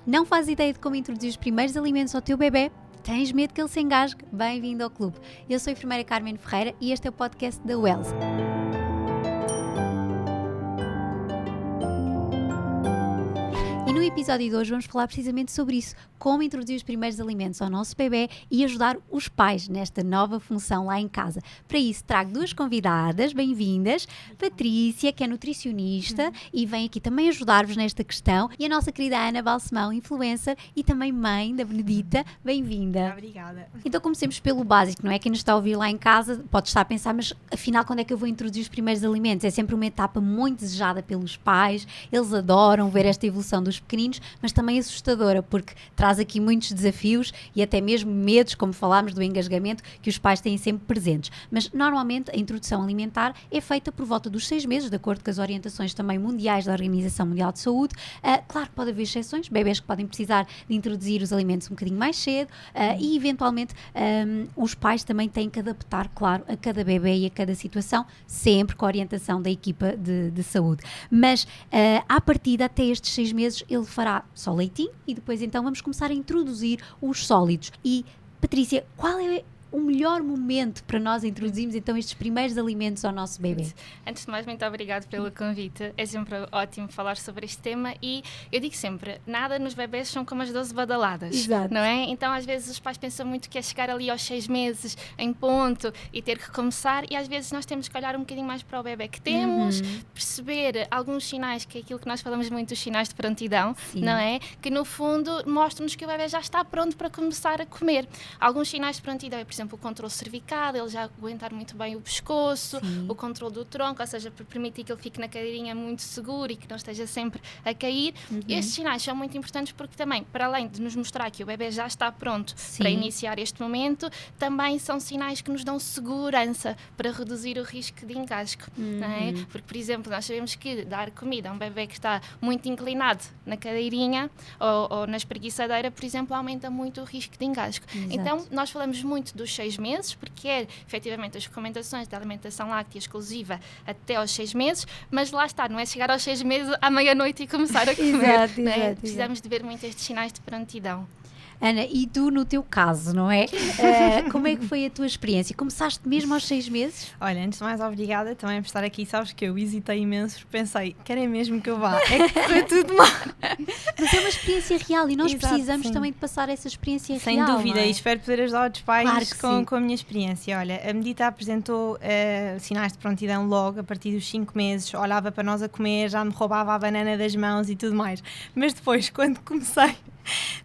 Não fazes ideia de como introduzir os primeiros alimentos ao teu bebê? Tens medo que ele se engasgue? Bem-vindo ao clube. Eu sou a enfermeira Carmen Ferreira e este é o podcast da Wells. E no episódio de hoje vamos falar precisamente sobre isso, como introduzir os primeiros alimentos ao nosso bebê e ajudar os pais nesta nova função lá em casa. Para isso trago duas convidadas, bem-vindas, Patrícia, que é nutricionista e vem aqui também ajudar-vos nesta questão, e a nossa querida Ana Balsemão, influencer e também mãe da Benedita, bem-vinda. Obrigada. Então comecemos pelo básico, não é? Quem nos está a ouvir lá em casa pode estar a pensar, mas afinal quando é que eu vou introduzir os primeiros alimentos? É sempre uma etapa muito desejada pelos pais, eles adoram ver esta evolução dos pequeninos, mas também assustadora, porque traz aqui muitos desafios e até mesmo medos, como falámos do engasgamento, que os pais têm sempre presentes. Mas normalmente a introdução alimentar é feita por volta dos 6 meses, de acordo com as orientações também mundiais da Organização Mundial de Saúde. Claro que pode haver exceções, bebés que podem precisar de introduzir os alimentos um bocadinho mais cedo e eventualmente os pais também têm que adaptar, claro, a cada bebê e a cada situação, sempre com a orientação da equipa de saúde. Mas à partida, até estes 6 meses, ele fará só leitinho e depois então vamos começar a introduzir os sólidos. E Patrícia, qual é o melhor momento para nós introduzirmos então estes primeiros alimentos ao nosso bebê? Antes de mais, muito obrigado pelo convite. É sempre ótimo falar sobre este tema e eu digo sempre, nada nos bebés são como as 12 badaladas. Exato. Não é? Então às vezes os pais pensam muito que é chegar ali aos 6 meses em ponto e ter que começar, e às vezes nós temos que olhar um bocadinho mais para o bebé que temos, perceber alguns sinais, que é aquilo que nós falamos muito, os sinais de prontidão. Sim. Não é? Que no fundo mostram-nos que o bebé já está pronto para começar a comer. Alguns sinais de prontidão é, por exemplo, o controle cervical, ele já aguentar muito bem o pescoço, o controle do tronco, ou seja, para permitir que ele fique na cadeirinha muito seguro e que não esteja sempre a cair. Estes sinais são muito importantes porque também, para além de nos mostrar que o bebê já está pronto para iniciar este momento, também são sinais que nos dão segurança para reduzir o risco de engasgo. Não é? Porque, por exemplo, nós sabemos que dar comida a um bebê que está muito inclinado na cadeirinha ou na espreguiçadeira, por exemplo, aumenta muito o risco de engasgo. Exato. Então, nós falamos muito dos 6 meses, porque é efetivamente as recomendações da alimentação láctea exclusiva até aos 6 meses, mas lá está, não é chegar aos 6 meses à meia-noite e começar a comer. Exato, não é? exato. Precisamos de ver muito estes sinais de prontidão. Ana, e tu no teu caso, não é? Como é que foi a tua experiência? Começaste mesmo aos 6 meses? Olha, antes de mais, obrigada também por estar aqui. Sabes que eu hesitei imenso porque pensei, querem mesmo que eu vá? É que correu tudo mal. Mas é uma experiência real e nós Exato, precisamos sim. também de passar essa experiência Sem real. dúvida, não é? e espero poder ajudar outros pais Claro que sim. com a minha experiência. Olha, a Benedita apresentou sinais de prontidão logo, a partir dos 5 meses, olhava para nós a comer, já me roubava a banana das mãos e tudo mais. Mas depois, quando comecei,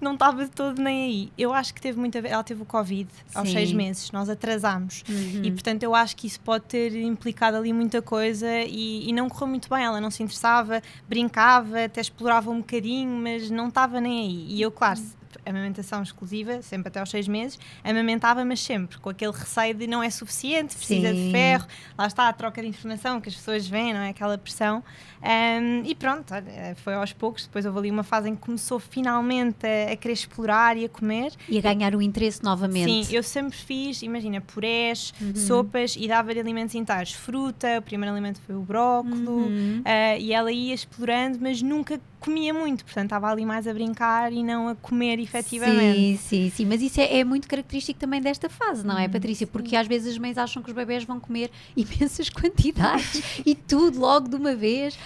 não estava de todo nem aí. Eu acho que teve muito a ver, ela teve o Covid aos 6 meses, nós atrasámos e portanto eu acho que isso pode ter implicado ali muita coisa e não correu muito bem. Ela não se interessava, brincava, até explorava um bocadinho, mas não estava nem aí. E eu, claro, amamentação exclusiva, sempre até aos 6 meses, amamentava, mas sempre com aquele receio de não é suficiente, precisa de ferro, lá está a troca de informação que as pessoas veem, não é? Aquela pressão. E pronto, olha, foi aos poucos, depois houve ali uma fase em que começou finalmente a querer explorar e a comer. E a ganhar o interesse novamente. Sim, eu sempre fiz, imagina, purés, sopas e dava-lhe alimentos inteiros, fruta, o primeiro alimento foi o brócolo, e ela ia explorando, mas nunca comia muito, portanto estava ali mais a brincar e não a comer efetivamente. Sim, mas isso é muito característico também desta fase, não é, Patrícia? Porque às vezes as mães acham que os bebés vão comer imensas quantidades e tudo logo de uma vez,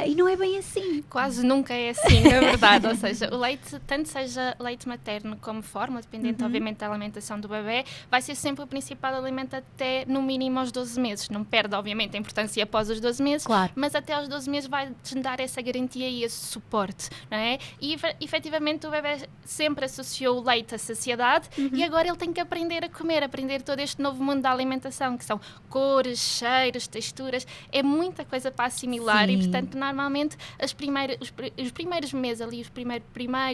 e não é bem assim. Quase nunca é assim, na verdade. Ou seja, o leite, tanto seja leite materno como fórmula, dependente obviamente da alimentação do bebê, vai ser sempre o principal alimento até no mínimo aos 12 meses. Não perde obviamente a importância após os 12 meses, claro. Mas até aos 12 meses vai-te dar essa garantia e esse suporte. Não é? E efetivamente o bebê sempre associou o leite à saciedade e agora ele tem que aprender a comer, aprender todo este novo mundo da alimentação, que são cores, cheiros, texturas, é muita coisa para assimilar. Sim. E portanto normalmente os primeiros meses ali, primeiro,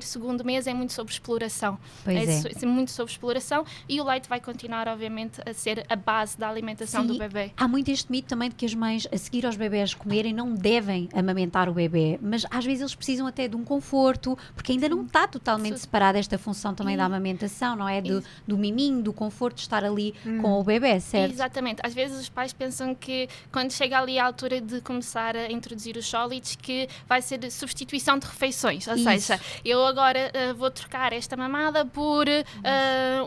segundo mês é muito sobre exploração. É muito sobre exploração e o leite vai continuar obviamente a ser a base da alimentação do bebê. Há muito este mito também de que as mães a seguir aos bebés comerem não devem amamentar o bebê, mas às vezes eles precisam até de um conforto, porque ainda não está totalmente separada esta função também da amamentação, não é? Do miminho, do conforto de estar ali com o bebê, certo? Exatamente. Às vezes os pais pensam que quando chega ali a altura de começar a introduzir os sólidos que vai ser substituição de refeições, ou seja, eu agora vou trocar esta mamada por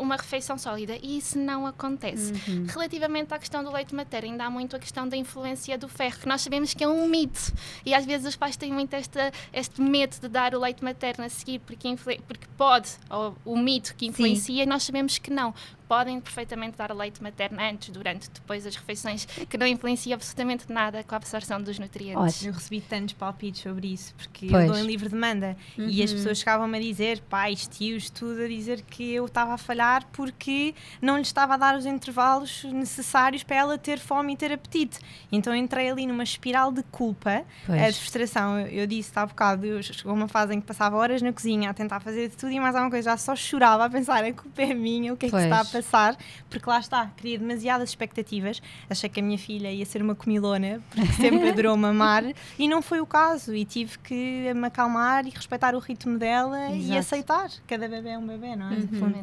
uma refeição sólida, e isso não acontece. Relativamente à questão do leite materno, ainda há muito a questão da influência do ferro, que nós sabemos que é um mito, e às vezes os pais têm muito este medo de dar o leite materno a seguir porque pode, ou o mito que influencia, e nós sabemos que não. Podem perfeitamente dar leite materno antes, durante, depois das refeições, que não influencia absolutamente nada com a absorção dos nutrientes. Eu recebi tantos palpites sobre isso, porque eu dou em livre demanda e as pessoas chegavam-me a dizer, pais, tios, tudo, a dizer que eu estava a falhar porque não lhe estava a dar os intervalos necessários para ela ter fome e ter apetite. Então entrei ali numa espiral de culpa, de frustração. Eu disse há bocado, chegou uma fase em que passava horas na cozinha a tentar fazer de tudo e mais alguma coisa, já só chorava a pensar, a culpa é minha, o que é que se está a passar, porque lá está, cria demasiadas expectativas, achei que a minha filha ia ser uma comilona, porque sempre adorou mamar, e não foi o caso, e tive que me acalmar e respeitar o ritmo dela e aceitar, cada bebê é um bebê, não é?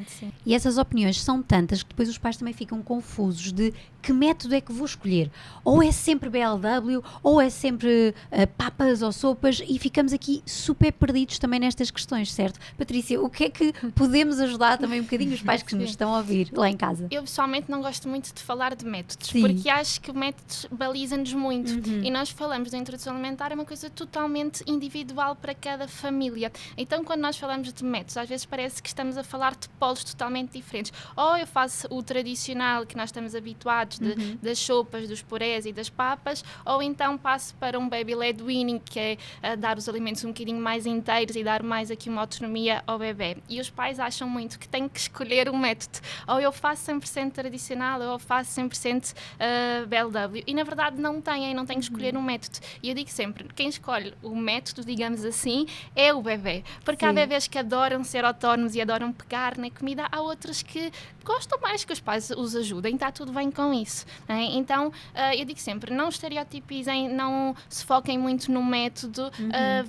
Sim. E essas opiniões são tantas que depois os pais também ficam confusos de que método é que vou escolher, ou é sempre BLW, ou é sempre papas ou sopas, e ficamos aqui super perdidos também nestas questões, certo? Patrícia, o que é que podemos ajudar também um bocadinho os pais que nos estão a ouvir lá em casa? Eu pessoalmente não gosto muito de falar de métodos, porque acho que métodos balizam-nos muito, e nós falamos da introdução alimentar, é uma coisa totalmente individual para cada família. Então quando nós falamos de métodos, às vezes parece que estamos a falar de polos totalmente diferentes. Ou eu faço o tradicional que nós estamos habituados das sopas, dos purés e das papas, ou então passo para um baby led weaning, que é dar os alimentos um bocadinho mais inteiros e dar mais aqui uma autonomia ao bebê. E os pais acham muito que têm que escolher um método. Ou eu faço 100% tradicional, ou eu faço 100% BLW. E na verdade não têm que escolher um método. E eu digo sempre, quem escolhe o método, digamos assim, é o bebê. Porque há bebés que adoram ser autónomos e adoram pegar na comida, há outros que gostam mais que os pais os ajudem, está tudo bem com isso. Né? Então, eu digo sempre, não estereotipizem, não se foquem muito no método,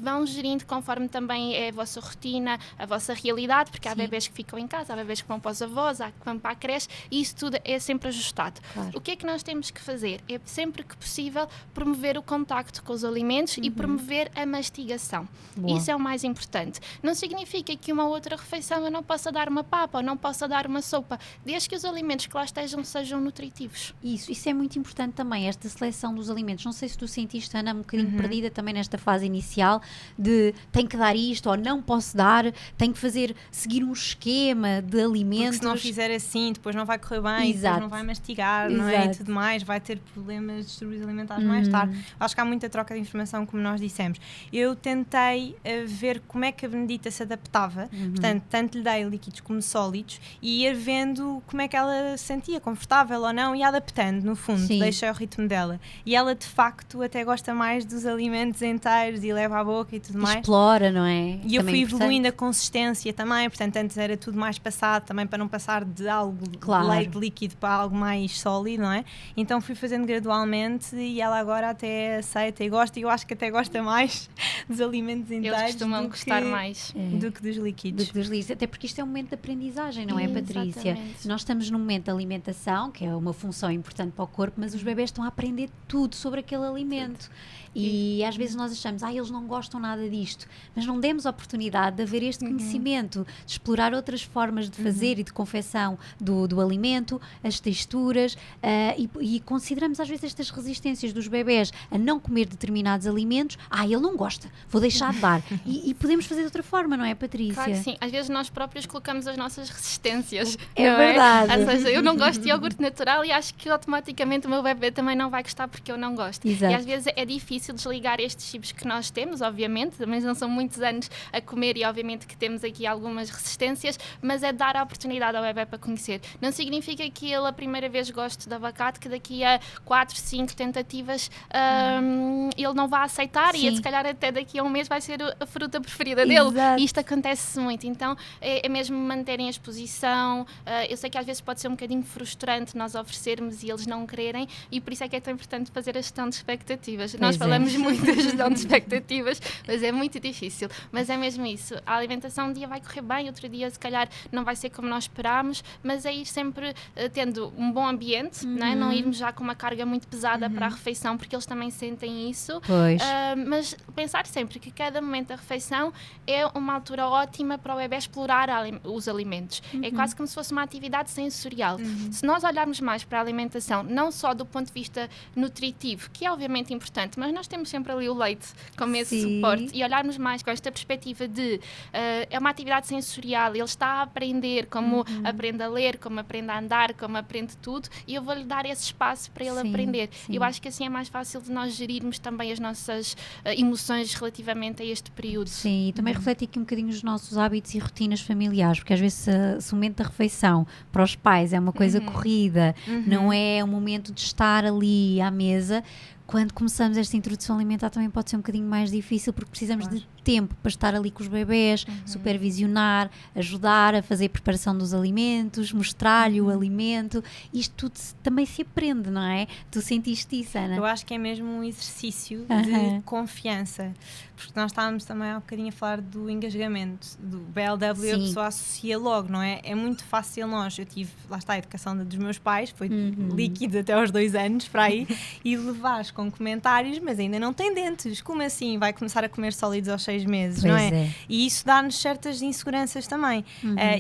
vão gerindo conforme também é a vossa rotina, a vossa realidade, porque há bebés que ficam em casa, há bebés que vão para os avós, há que vão para a creche, e isso tudo é sempre ajustado. Claro. O que é que nós temos que fazer? É sempre que possível promover o contacto com os alimentos e promover a mastigação. Boa. Isso é o mais importante. Não significa que uma outra refeição eu não possa dar uma papa ou não possa dar uma sopa, desde que os alimentos que lá estejam sejam nutritivos. Isso é muito importante também, esta seleção dos alimentos. Não sei se tu sentiste, Ana, um bocadinho perdida também nesta fase inicial de tenho que dar isto ou não posso dar, tenho que seguir um esquema de alimentos. Porque se não fizer assim, depois não vai correr bem, depois não vai mastigar, não é? E tudo mais, vai ter problemas de distúrbios alimentares mais tarde. Acho que há muita troca de informação, como nós dissemos. Eu tentei ver como é que a Benedita se adaptava, portanto, tanto lhe dei líquidos como sólidos, e ir vendo como é que ela se sentia, confortável ou não, e adaptando, no fundo, deixei o ritmo dela. E ela, de facto, até gosta mais dos alimentos inteiros e leva à boca e tudo mais. Explora, não é? E eu fui evoluindo a consistência também, portanto, antes era tudo mais passado, também para não passar de algo leite líquido para algo mais sólido, não é? Então fui fazendo gradualmente e ela agora até aceita e gosta, e eu acho que até gosta mais dos alimentos inteiros. Eles costumam gostar mais do que dos líquidos. Até porque isto é um momento de aprendizagem, não é, Patrícia? Exatamente. Nós estamos num momento de alimentação, que é uma função importante para o corpo, mas os bebés estão a aprender tudo sobre aquele alimento. E às vezes nós achamos, eles não gostam nada disto, mas não demos a oportunidade de haver este conhecimento, de explorar outras formas de fazer e de confecção do alimento, as texturas, e consideramos às vezes estas resistências dos bebés a não comer determinados alimentos. Ele não gosta, vou deixar de dar. E podemos fazer de outra forma, não é, Patrícia? Claro que sim, às vezes nós próprios colocamos as nossas resistências. É verdade. Ou seja, eu não gosto de iogurte natural e acho que automaticamente o meu bebê também não vai gostar porque eu não gosto. Exato. E às vezes é difícil desligar estes chips que nós temos, obviamente, também não são muitos anos a comer e obviamente que temos aqui algumas resistências, mas é dar a oportunidade ao bebê para conhecer. Não significa que ele a primeira vez goste de abacate, que daqui a 4, 5 tentativas ele não vai aceitar. Sim. E se calhar até daqui a um mês vai ser a fruta preferida dele. Exato. E isto acontece muito, então é mesmo manterem a exposição. Eu sei que às vezes pode ser um bocadinho frustrante nós oferecermos e eles não quererem, e por isso é que é tão importante fazer a gestão de expectativas. Nós falamos falamos muito da gestão de expectativas, mas é muito difícil. Mas é mesmo isso. A alimentação um dia vai correr bem, outro dia se calhar não vai ser como nós esperámos, mas é ir sempre tendo um bom ambiente, não é? Não irmos já com uma carga muito pesada para a refeição, porque eles também sentem isso. Pois. Mas pensar sempre que cada momento da refeição é uma altura ótima para o bebê explorar os alimentos. É quase como se fosse uma atividade sensorial. Se nós olharmos mais para a alimentação, não só do ponto de vista nutritivo, que é obviamente importante, mas nós temos sempre ali o leite como esse suporte, e olharmos mais com esta perspectiva de é uma atividade sensorial, ele está a aprender como aprende a ler, como aprende a andar, como aprende tudo, e eu vou-lhe dar esse espaço para ele aprender. Eu acho que assim é mais fácil de nós gerirmos também as nossas emoções relativamente a este período. Sim, e também reflete aqui um bocadinho os nossos hábitos e rotinas familiares, porque às vezes se o momento da refeição para os pais é uma coisa corrida, não é um momento de estar ali à mesa, quando começamos esta introdução alimentar também pode ser um bocadinho mais difícil, porque precisamos de tempo para estar ali com os bebés, supervisionar, ajudar a fazer a preparação dos alimentos, mostrar-lhe o alimento. Isto tudo também se aprende, não é? Tu sentiste isso, Ana? Eu acho que é mesmo um exercício de confiança, porque nós estávamos também há um bocadinho a falar do engasgamento, do BLW, a pessoa associa logo, não é? É muito fácil eu tive, lá está, a educação dos meus pais, foi líquido até aos 2 anos, para aí, e levares com comentários, mas ainda não tem dentes, como assim? Vai começar a comer sólidos aos 6 meses, pois não é? E isso dá-nos certas inseguranças também.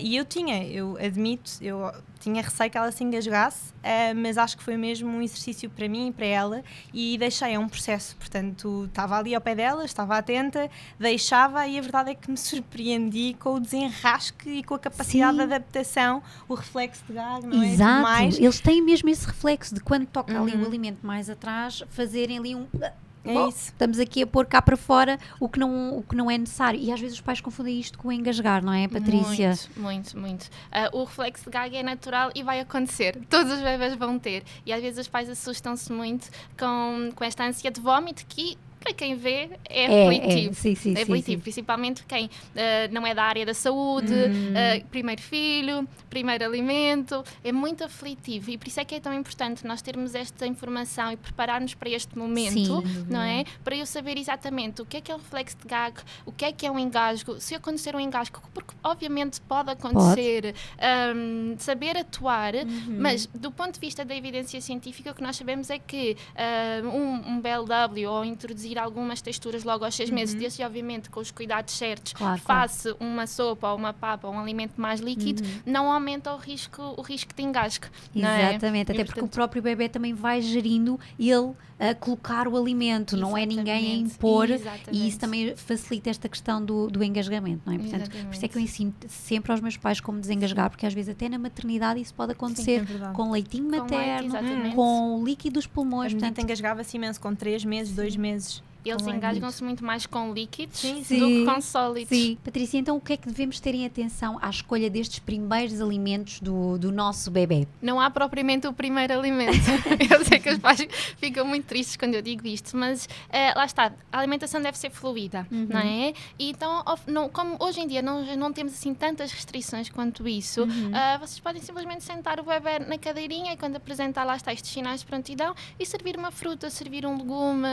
E eu admito, eu tinha receio que ela se engasgasse, mas acho que foi mesmo um exercício para mim e para ela, e deixei, é um processo, portanto estava ali ao pé dela, estava atenta, deixava, e a verdade é que me surpreendi com o desenrasque e com a capacidade de adaptação, o reflexo de gag, não é? Exato, Mais. eles têm mesmo esse reflexo de quando toca ali o alimento mais atrás, fazerem ali um... Isso. Estamos aqui a pôr cá para fora o que não é necessário. E às vezes os pais confundem isto com engasgar, não é, Patrícia? Muito. O reflexo de gag é natural e vai acontecer. Todos os bebés vão ter. E às vezes os pais assustam-se muito com esta ânsia de vómito que, para quem vê, é aflitivo. Sim, aflitivo, principalmente quem não é da área da saúde, primeiro filho, primeiro alimento, é muito aflitivo, e por isso é que é tão importante nós termos esta informação e preparar-nos para este momento, não é? Para eu saber exatamente o que é um reflexo de gag, o que é um engasgo, se acontecer um engasgo, porque obviamente pode acontecer, saber atuar, mas do ponto de vista da evidência científica, o que nós sabemos é que um BLW ou introduzir algumas texturas logo aos 6 meses, desde obviamente com os cuidados certos, face uma sopa ou uma papa ou um alimento mais líquido, não aumenta o risco de engasgo. Exatamente, não é? até porque o próprio bebê também vai gerindo ele a colocar o alimento, não é ninguém a impor, e isso também facilita esta questão do engasgamento, não é? Portanto, por isso é que eu ensino sempre aos meus pais como desengasgar, porque às vezes até na maternidade isso pode acontecer com leitinho materno, com o líquido dos pulmões. Portanto, engasgava-se imenso com 3 meses, 2 meses. Eles engasgam-se muito mais com líquidos do que com sólidos. Sim. Patrícia, então o que é que devemos ter em atenção à escolha destes primeiros alimentos do nosso bebê? Não há propriamente o primeiro alimento. Eu sei que os pais ficam muito tristes quando eu digo isto, mas lá está, a alimentação deve ser fluida, não é? E então, como hoje em dia não temos assim tantas restrições quanto isso, vocês podem simplesmente sentar o bebê na cadeirinha e quando apresentar lá está estes sinais de prontidão e servir uma fruta, servir um legume,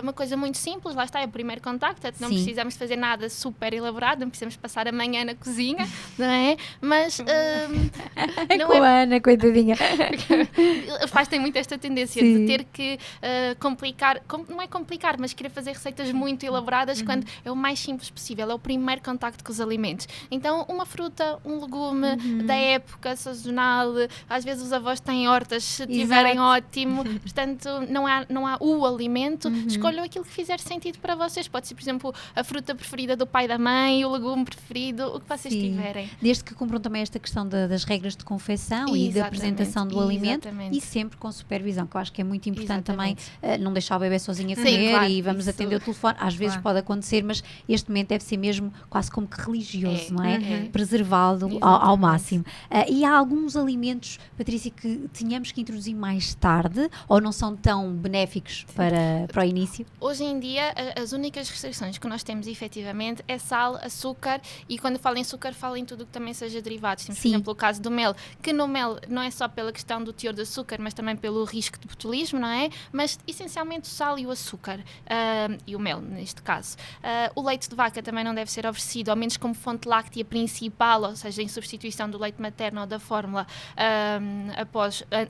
uma coisa muito simples, lá está, é o primeiro contacto, não precisamos fazer nada super elaborado, não precisamos passar a manhã na cozinha, não é? Mas não com a Ana, coitadinha. Os pais têm muito esta tendência de ter que complicar, não é complicar, mas querer fazer receitas muito elaboradas quando é o mais simples possível, é o primeiro contacto com os alimentos. Então, uma fruta, um legume da época, sazonal, às vezes os avós têm hortas, se tiverem ótimo, portanto, não há o alimento, escolham aquilo que fizer sentido para vocês. Pode ser, por exemplo, a fruta preferida do pai e da mãe, o legume preferido, o que vocês tiverem. Desde que cumpram também esta questão das regras de confecção e da apresentação do alimento, e sempre com supervisão, que eu acho que é muito importante também, não deixar o bebê sozinho a comer e vamos atender o telefone. Às vezes pode acontecer, mas este momento deve ser mesmo quase como que religioso, não é? Preservá-lo ao máximo. E há alguns alimentos, Patrícia, que tínhamos que introduzir mais tarde ou não são tão benéficos para o início? Hoje hoje em dia as únicas restrições que nós temos efetivamente é sal, açúcar, e quando falo em açúcar falo em tudo que também seja derivados. Temos, por exemplo, o caso do mel, que no mel não é só pela questão do teor de açúcar, mas também pelo risco de botulismo, não é? Mas essencialmente o sal e o açúcar, e o mel neste caso. O leite de vaca também não deve ser oferecido, ao menos como fonte láctea principal, ou seja, em substituição do leite materno ou da fórmula,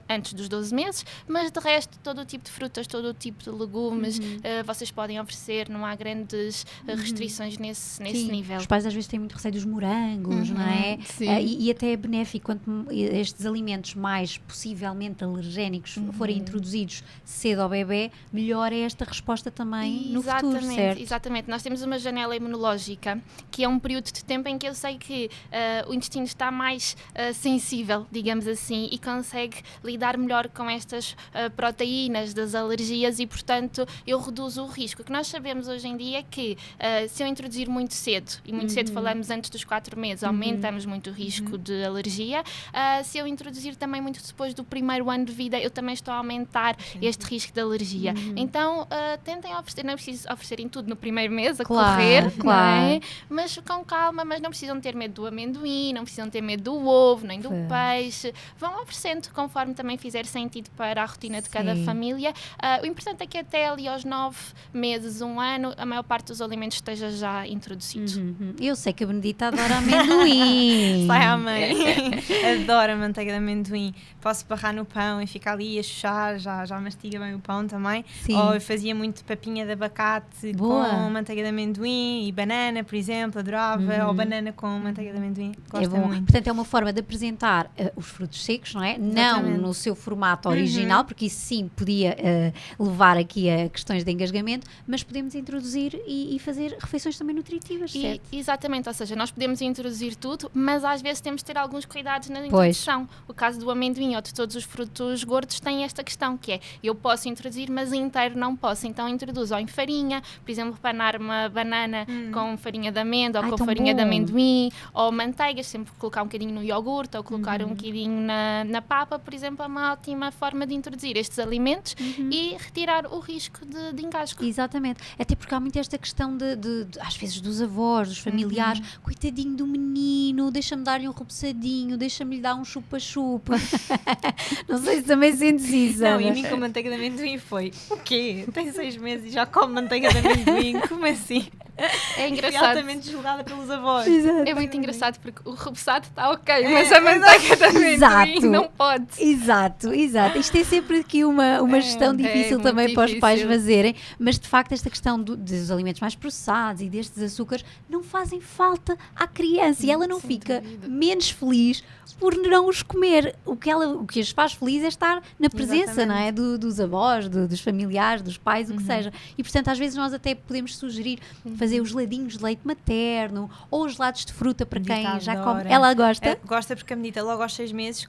antes dos 12 meses, mas de resto todo o tipo de frutas, todo o tipo de legumes, vocês podem oferecer, não há grandes restrições nesse nível. Os pais às vezes têm muito receio dos morangos, não é? E até é benéfico quanto estes alimentos mais possivelmente alergénicos forem introduzidos cedo ao bebê, melhor é esta resposta também no futuro, certo? Exatamente. Nós temos uma janela imunológica, que é um período de tempo em que eu sei que o intestino está mais sensível, digamos assim, e consegue lidar melhor com estas proteínas das alergias, e portanto eu reduzo o risco. O que nós sabemos hoje em dia é que se eu introduzir muito cedo, e muito cedo falamos antes dos 4 meses, aumentamos muito o risco de alergia. Se eu introduzir também muito depois do primeiro ano de vida, eu também estou a aumentar este risco de alergia. Então tentem oferecer, não é preciso oferecerem tudo no primeiro mês a correr, não é? Mas com calma, mas não precisam ter medo do amendoim, não precisam ter medo do ovo, nem do peixe. Vão oferecendo conforme também fizer sentido para a rotina de cada família. O importante é que até ali aos 9 meses, 1 ano, a maior parte dos alimentos esteja já introduzido. Eu sei que a Benedita adora amendoim. Sai à mãe. Adoro a manteiga de amendoim. Posso barrar no pão e ficar ali a chuchar, já mastiga bem o pão também. Ou eu fazia muito papinha de abacate com manteiga de amendoim e banana, por exemplo, adorava. Ou banana com manteiga de amendoim. Gosto muito. Portanto, é uma forma de apresentar os frutos secos, não é? Exatamente. Não no seu formato original, porque isso sim podia levar aqui a questões de engasgamento, mas podemos introduzir e fazer refeições também nutritivas, certo? Exatamente, ou seja, nós podemos introduzir tudo, mas às vezes temos de ter alguns cuidados na introdução. O caso do amendoim ou de todos os frutos gordos tem esta questão, que é, eu posso introduzir, mas inteiro não posso, então introduzo ou em farinha, por exemplo, panar uma banana com farinha de amêndoa ou com farinha de amendoim, ou manteigas, sempre colocar um bocadinho no iogurte ou colocar um bocadinho na papa, por exemplo, é uma ótima forma de introduzir estes alimentos e retirar o risco de engasgo. Exatamente, até porque há muito esta questão de às vezes dos avós, dos familiares, coitadinho do menino, deixa-me dar-lhe um repousadinho, deixa-me lhe dar um chupa-chupa. Não sei se também sentes isso. Não, e a mim com manteiga de amendoim foi, o quê? Tem 6 meses e já come manteiga de amendoim? Como assim? É engraçado. Fui altamente julgada pelos avós. É muito engraçado porque o repousado está ok, mas a manteiga de amendoim não pode. Exato. Isto é sempre aqui uma gestão difícil também para os pais fazerem, mas de facto esta questão dos alimentos mais processados e destes açúcares não fazem falta à criança e ela não fica menos feliz por não os comer. O que as faz feliz é estar na presença, não é? Dos avós, dos familiares, dos pais, o que seja. E portanto às vezes nós até podemos sugerir fazer os geladinhos de leite materno ou os gelados de fruta para quem já come. Ela gosta? Gosta porque a Benedita logo aos 6 meses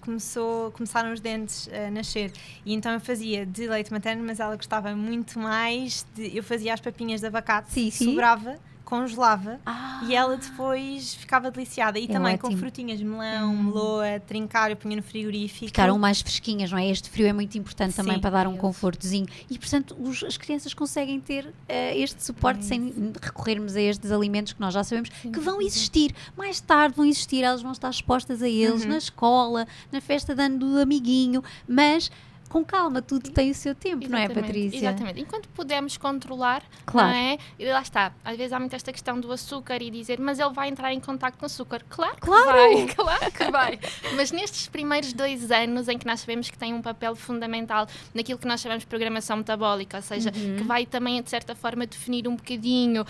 começaram os dentes a nascer e então eu fazia de leite materno, mas ela gostava muito mais eu fazia as papinhas de abacate, sobrava, congelava e ela depois ficava deliciada. E também ótimo. Com frutinhas, melão, meloa, trincar, eu punha no frigorífico. Ficaram mais fresquinhas, não é? Este frio é muito importante também para dar um confortozinho. E, portanto, as crianças conseguem ter este suporte sem recorrermos a estes alimentos que nós já sabemos que vão existir. Mais tarde vão existir, elas vão estar expostas a eles na escola, na festa de ano do amiguinho, mas com calma, tudo tem o seu tempo, não é, Patrícia? Exatamente. Enquanto pudermos controlar, claro. Não é? E lá está. Às vezes há muito esta questão do açúcar e dizer, mas ele vai entrar em contacto com o açúcar. Claro que vai, claro que vai. Mas nestes primeiros 2 anos em que nós sabemos que tem um papel fundamental naquilo que nós chamamos de programação metabólica, ou seja, que vai também, de certa forma, definir um bocadinho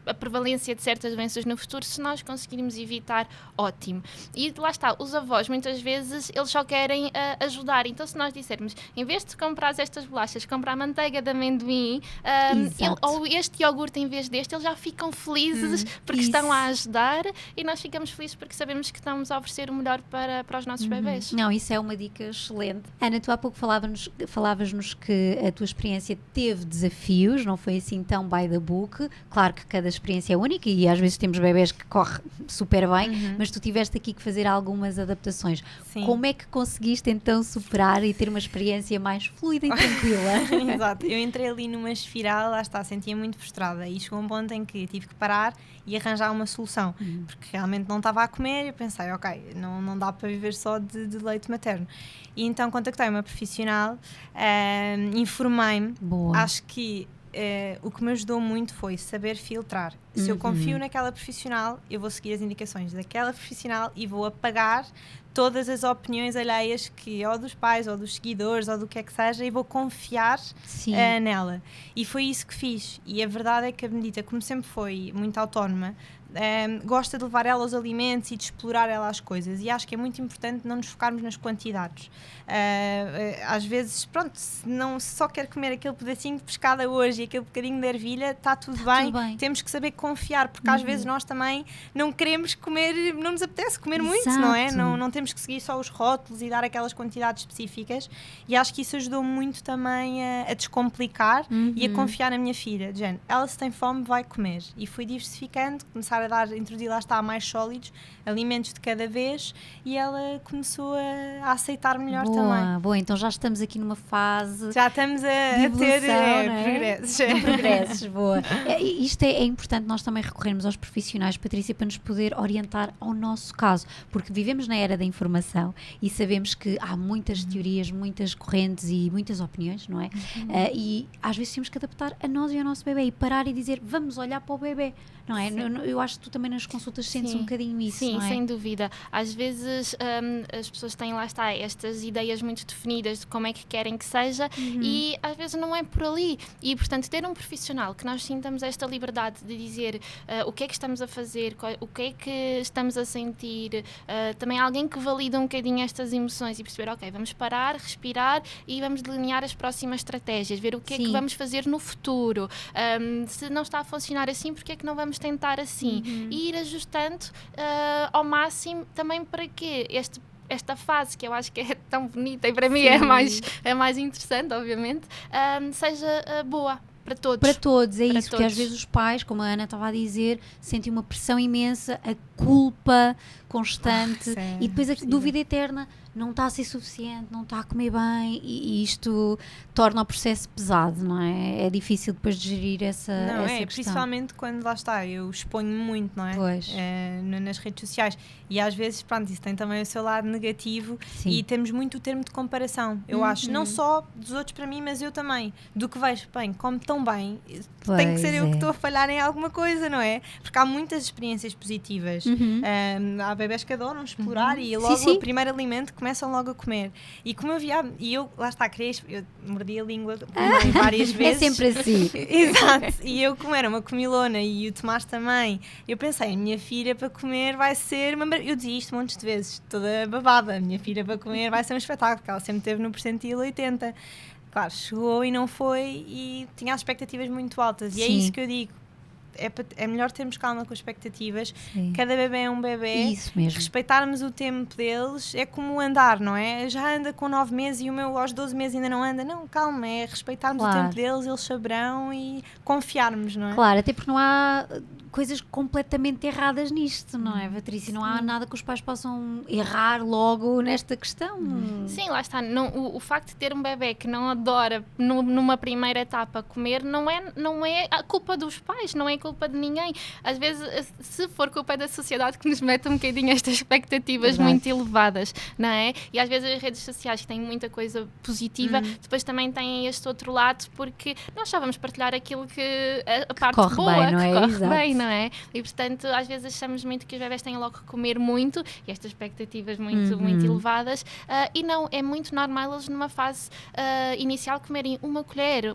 a prevalência de certas doenças no futuro, se nós conseguirmos evitar, ótimo. E lá está, os avós, muitas vezes, eles só querem ajudar. Então, se nós dissermos, em vez de comprar estas bolachas, comprar manteiga de amendoim ou este iogurte em vez deste, eles já ficam felizes porque estão a ajudar e nós ficamos felizes porque sabemos que estamos a oferecer o melhor para os nossos bebés. Não, isso é uma dica excelente. Ana, tu há pouco falavas-nos que a tua experiência teve desafios, não foi assim tão by the book. Claro que cada experiência é única e às vezes temos bebés que correm super bem, mas tu tiveste aqui que fazer algumas adaptações. Sim. Como é que conseguiste então superar respirar e ter uma experiência mais fluida e tranquila. Exato, eu entrei ali numa espiral, lá está, sentia muito frustrada e chegou um ponto em que tive que parar e arranjar uma solução, porque realmente não estava a comer e eu pensei, ok, não dá para viver só de leite materno. E então contactei uma profissional, informei-me, acho que o que me ajudou muito foi saber filtrar. Se eu confio naquela profissional, eu vou seguir as indicações daquela profissional e vou apagar todas as opiniões alheias que ou dos pais, ou dos seguidores, ou do que é que seja, e vou confiar nela. E foi isso que fiz. E a verdade é que a Benedita, como sempre foi muito autónoma, gosta de levar ela aos alimentos e de explorar ela as coisas, e acho que é muito importante não nos focarmos nas quantidades. Às vezes, pronto, se só quer comer aquele pedacinho de pescada hoje e aquele bocadinho de ervilha, está tudo bem, temos que saber confiar, porque às vezes nós também não queremos comer, não nos apetece comer muito, não é? Não temos que seguir só os rótulos e dar aquelas quantidades específicas, e acho que isso ajudou muito também a descomplicar e a confiar na minha filha, de género, ela se tem fome vai comer, e fui diversificando, começar a introduzir lá está mais sólidos, alimentos de cada vez, e ela começou a aceitar melhor também. Boa, então já estamos aqui numa fase. Já estamos a ter progressos. Boa. Isto é importante nós também recorrermos aos profissionais, Patrícia, para nos poder orientar ao nosso caso, porque vivemos na era da informação e sabemos que há muitas teorias, muitas correntes e muitas opiniões, não é? E às vezes temos que adaptar a nós e ao nosso bebê e parar e dizer, vamos olhar para o bebê, não é? Eu acho que tu também nas consultas sentes um bocadinho isso, sim, não é? Sem dúvida. Às vezes as pessoas têm, lá está, estas ideias muito definidas de como é que querem que seja e às vezes não é por ali. E, portanto, ter um profissional que nós sintamos esta liberdade de dizer o que é que estamos a fazer, o que é que estamos a sentir, também alguém que valida um bocadinho estas emoções e perceber, ok, vamos parar, respirar e vamos delinear as próximas estratégias, ver o que é que vamos fazer no futuro. Se não está a funcionar assim, porque é que não vamos tentar assim? E ir ajustando ao máximo também para que esta fase, que eu acho que é tão bonita e para mim é mais interessante, obviamente, seja boa para todos. Para todos, é para isso, todos. Porque às vezes os pais, como a Ana estava a dizer, sentem uma pressão imensa, a culpa constante e depois a dúvida eterna, não está a ser suficiente, não está a comer bem e isto torna o processo pesado, não é? É difícil depois de gerir essa questão. Principalmente quando lá está, eu exponho muito, não é? Pois. Nas redes sociais e às vezes, pronto, isso tem também o seu lado negativo e temos muito o termo de comparação, eu acho, não só dos outros para mim, mas eu também, do que vejo, bem, como tão bem, tem que ser eu que estou a falhar em alguma coisa, não é? Porque há muitas experiências positivas, há bebés que adoram explorar e logo o primeiro alimento começam logo a comer. E como eu via, e eu, lá está, eu mordi a língua várias vezes. É sempre assim. Exato. E eu, como era uma comilona e o Tomás também, eu pensei, a minha filha para comer vai ser uma... Eu dizia isto montes de vezes, toda babada. A minha filha para comer vai ser um espetáculo, porque ela sempre esteve no percentil 80. Claro, chegou e não foi e tinha as expectativas muito altas. E é isso que eu digo. É melhor termos calma com as expectativas. Cada bebê é um bebê. Isso mesmo. Respeitarmos o tempo deles. É como andar, não é? Já anda com 9 meses e o meu aos 12 meses ainda não anda. Não, calma, é respeitarmos o tempo deles, eles saberão e confiarmos, não é? Claro, até porque não há coisas completamente erradas nisto, não é, Patrícia? Não há nada que os pais possam errar logo nesta questão. Sim, lá está. O facto de ter um bebê que não adora numa primeira etapa comer não é a culpa dos pais, não é culpa de ninguém. Às vezes, se for culpa da sociedade que nos mete um bocadinho estas expectativas muito elevadas, não é? E às vezes as redes sociais que têm muita coisa positiva, depois também têm este outro lado, porque nós só vamos partilhar aquilo que a parte corre boa, bem, não é? que corre Exato. bem, não é? E portanto, às vezes achamos muito que os bebés têm logo que comer muito e estas expectativas muito elevadas, e não, é muito normal eles numa fase inicial comerem uma colher,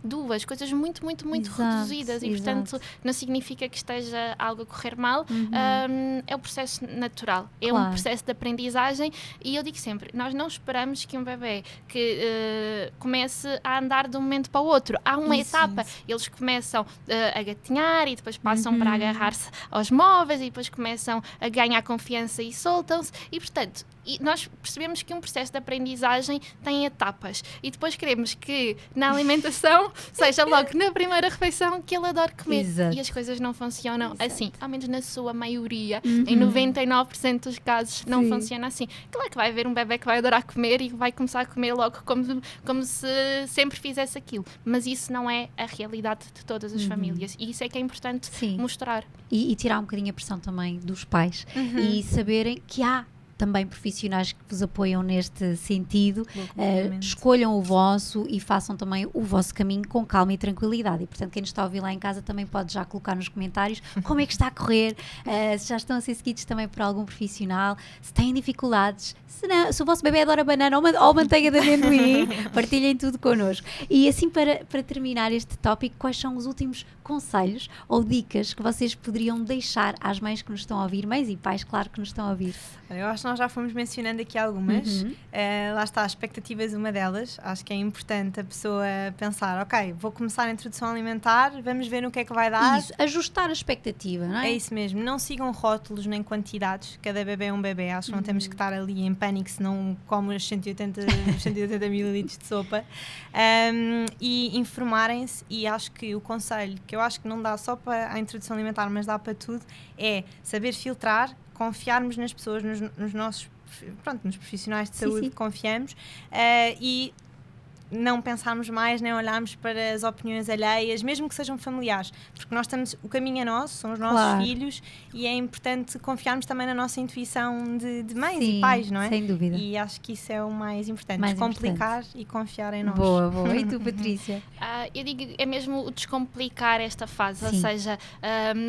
duas, coisas muito reduzidas, e portanto não significa que esteja algo a correr mal, é um processo natural, é um processo de aprendizagem, e eu digo sempre, nós não esperamos que um bebê que comece a andar de um momento para o outro, há uma etapa, eles começam a gatinhar e depois passam para agarrar-se aos móveis e depois começam a ganhar confiança e soltam-se, e portanto E nós percebemos que um processo de aprendizagem tem etapas e depois queremos que na alimentação seja logo na primeira refeição que ele adore comer. Exato. E as coisas não funcionam assim, ao menos na sua maioria. Uhum. Em 99% dos casos não Sim. funciona assim. Claro que vai haver um bebê que vai adorar comer e vai começar a comer logo como se sempre fizesse aquilo, mas isso não é a realidade de todas as famílias e isso é que é importante Sim. mostrar. E tirar um bocadinho a pressão também dos pais e saberem que há também profissionais que vos apoiam neste sentido, escolham o vosso e façam também o vosso caminho com calma e tranquilidade. E portanto, quem nos está a ouvir lá em casa também pode já colocar nos comentários como é que está a correr, se já estão a ser seguidos também por algum profissional, se têm dificuldades, se o vosso bebê adora banana ou manteiga de amendoim, partilhem tudo connosco. E assim, para terminar este tópico, quais são os últimos conselhos ou dicas que vocês poderiam deixar às mães que nos estão a ouvir, mães e pais, claro, que nos estão a ouvir? Eu acho que nós já fomos mencionando aqui algumas. Lá está, as expectativas, uma delas. Acho que é importante a pessoa pensar, ok, vou começar a introdução alimentar, vamos ver no que é que vai dar. Isso, ajustar a expectativa, não é? É isso mesmo, não sigam rótulos nem quantidades, cada bebê é um bebê, acho que não temos que estar ali em pânico se não come os 180 mililitros de sopa. E informarem-se, e acho que o conselho, que eu acho que não dá só para a introdução alimentar, mas dá para tudo, é saber filtrar, confiarmos nas pessoas, nos nossos, nos profissionais de saúde que confiamos, e não pensarmos mais, nem olharmos para as opiniões alheias, mesmo que sejam familiares, porque nós estamos, o caminho é nosso, são os nossos filhos, e é importante confiarmos também na nossa intuição de mães e pais, não é? Sem dúvida. E acho que isso é o mais importante, Mais descomplicar e confiar em nós. Boa. E tu, Patrícia? Eu digo, é mesmo o descomplicar esta fase, ou seja,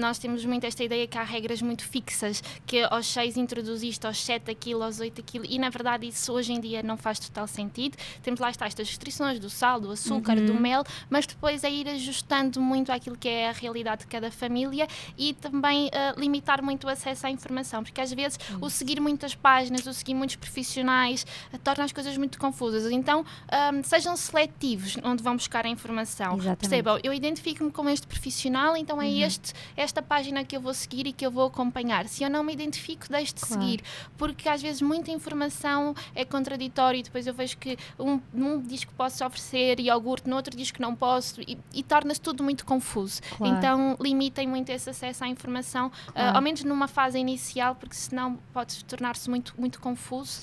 nós temos muito esta ideia que há regras muito fixas, que aos 6 introduz isto, aos 7 aquilo, aos 8 aquilo, e na verdade isso hoje em dia não faz total sentido. Temos lá estas restrições do sal, do açúcar, do mel, mas depois é ir ajustando muito àquilo que é a realidade de cada família e também limitar muito o acesso à informação, porque às vezes o seguir muitas páginas, o seguir muitos profissionais torna as coisas muito confusas. Então sejam seletivos onde vão buscar a informação. Exatamente. Percebam, eu identifico-me com este profissional, então é esta página que eu vou seguir e que eu vou acompanhar. Se eu não me identifico, deixo de seguir, porque às vezes muita informação é contraditória e depois eu vejo que um diz que posso oferecer iogurte, no outro diz que não posso e torna-se tudo muito confuso. Então limitem muito esse acesso à informação, ao menos numa fase inicial, porque senão pode tornar-se muito, muito confuso.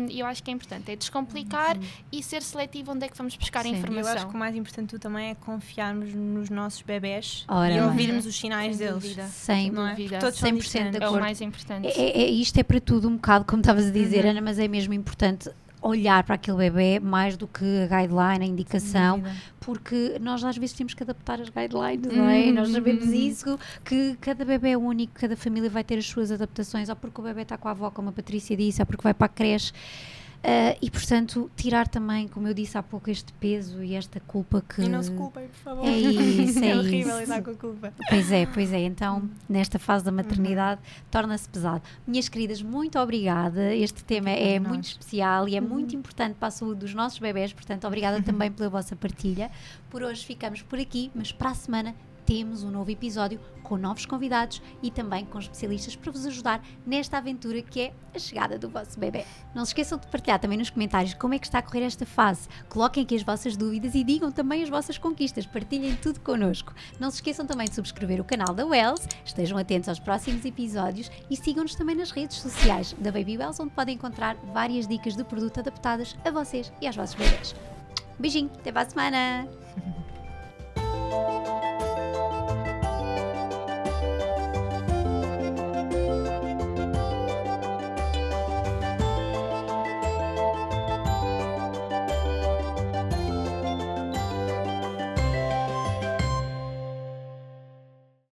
E eu acho que é importante, é descomplicar e ser seletivo onde é que vamos buscar a informação. Eu acho que o mais importante também é confiarmos nos nossos bebés e ouvirmos os sinais sem deles. Dúvida. Sem dúvida. Todos 100% de é acordo. o mais importante. Isto é para tudo um bocado, como estavas a dizer, Ana, mas é mesmo importante olhar para aquele bebê mais do que a guideline, a indicação, porque nós às vezes temos que adaptar as guidelines, não é? Nós sabemos isso, que cada bebê é único, cada família vai ter as suas adaptações, ou porque o bebê está com a avó, como a Patrícia disse, ou porque vai para a creche. E portanto tirar também, como eu disse há pouco, este peso e esta culpa que... E não se culpem, por favor. É isso, é horrível estar com a culpa. Pois é, então nesta fase da maternidade torna-se pesado. Minhas queridas, muito obrigada, este tema é muito especial e é muito importante para a saúde dos nossos bebés, portanto obrigada também pela vossa partilha. Por hoje ficamos por aqui, mas para a semana temos um novo episódio com novos convidados e também com especialistas para vos ajudar nesta aventura que é a chegada do vosso bebê. Não se esqueçam de partilhar também nos comentários como é que está a correr esta fase. Coloquem aqui as vossas dúvidas e digam também as vossas conquistas. Partilhem tudo connosco. Não se esqueçam também de subscrever o canal da Wells, estejam atentos aos próximos episódios e sigam-nos também nas redes sociais da Baby Wells, onde podem encontrar várias dicas de produto adaptadas a vocês e aos vossos bebés. Beijinho, até para a semana!